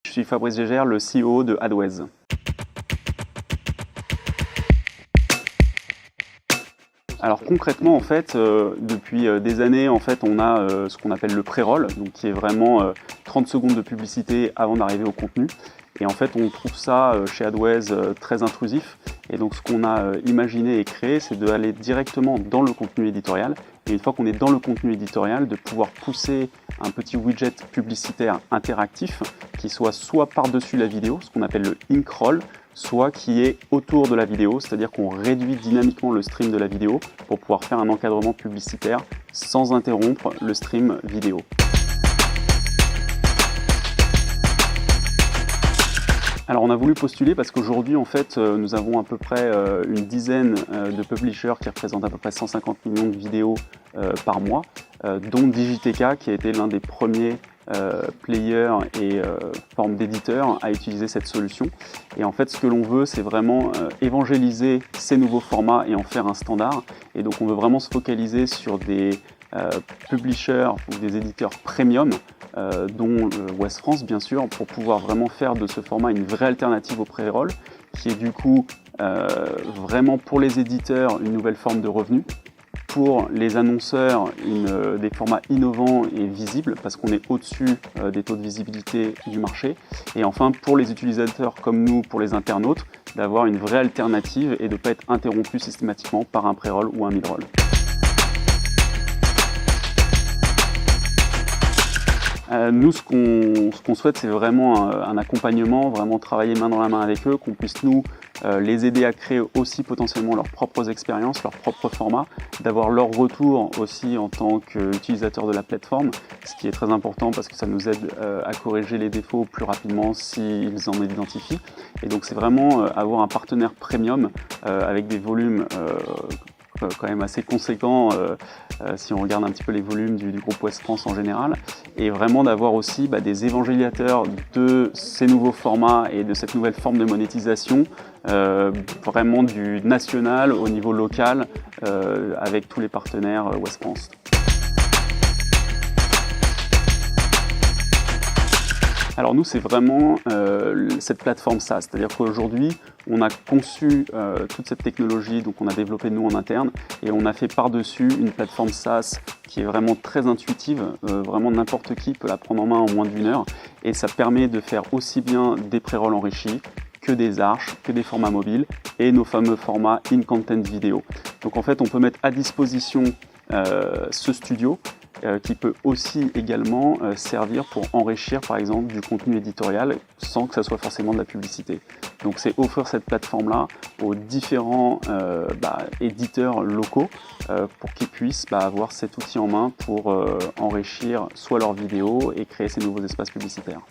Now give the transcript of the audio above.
Je suis Fabrice Gégère, le CEO de AdWays. Alors concrètement, en fait, depuis des années, en fait, on a ce qu'on appelle le pré-roll, donc qui est vraiment 30 secondes de publicité avant d'arriver au contenu. Et en fait, on trouve ça chez AdWays très intrusif. Et donc, ce qu'on a imaginé et créé, c'est d'aller directement dans le contenu éditorial. Et une fois qu'on est dans le contenu éditorial, de pouvoir pousser un petit widget publicitaire interactif qui soit par-dessus la vidéo, ce qu'on appelle le ink roll, soit qui est autour de la vidéo, c'est-à-dire qu'on réduit dynamiquement le stream de la vidéo pour pouvoir faire un encadrement publicitaire sans interrompre le stream vidéo. Alors on a voulu postuler parce qu'aujourd'hui en fait nous avons à peu près une dizaine de publishers qui représentent à peu près 150 millions de vidéos par mois, dont Digiteka qui a été l'un des premiers players et formes d'éditeurs à utiliser cette solution. Et en fait ce que l'on veut c'est vraiment évangéliser ces nouveaux formats et en faire un standard. Et donc on veut vraiment se focaliser sur des publishers ou des éditeurs premium, dont Ouest France bien sûr, pour pouvoir vraiment faire de ce format une vraie alternative au pré-roll, qui est du coup vraiment pour les éditeurs une nouvelle forme de revenu, pour les annonceurs des formats innovants et visibles parce qu'on est au-dessus des taux de visibilité du marché, et enfin pour les utilisateurs comme nous, pour les internautes, d'avoir une vraie alternative et de ne pas être interrompu systématiquement par un pré-roll ou un mid-roll. Nous, ce qu'on souhaite, c'est vraiment un accompagnement, vraiment travailler main dans la main avec eux, qu'on puisse nous les aider à créer aussi potentiellement leurs propres expériences, leurs propres formats, d'avoir leur retour aussi en tant qu'utilisateur de la plateforme, ce qui est très important parce que ça nous aide à corriger les défauts plus rapidement s'ils en identifient. Et donc c'est vraiment avoir un partenaire premium avec des volumes quand même assez conséquent si on regarde un petit peu les volumes du groupe Ouest France en général, et vraiment d'avoir aussi des évangélisateurs de ces nouveaux formats et de cette nouvelle forme de monétisation, vraiment du national au niveau local avec tous les partenaires Ouest France. Alors nous, c'est vraiment cette plateforme SaaS, c'est-à-dire qu'aujourd'hui, on a conçu toute cette technologie, donc on a développé nous en interne, et on a fait par-dessus une plateforme SaaS qui est vraiment très intuitive, vraiment n'importe qui peut la prendre en main en moins d'1 heure, et ça permet de faire aussi bien des pré-rolls enrichis, que des arches, que des formats mobiles, et nos fameux formats in-content vidéo. Donc en fait, on peut mettre à disposition ce studio, qui peut aussi également servir pour enrichir par exemple du contenu éditorial sans que ça soit forcément de la publicité. Donc c'est offrir cette plateforme-là aux différents éditeurs locaux pour qu'ils puissent avoir cet outil en main pour enrichir soit leurs vidéos et créer ces nouveaux espaces publicitaires.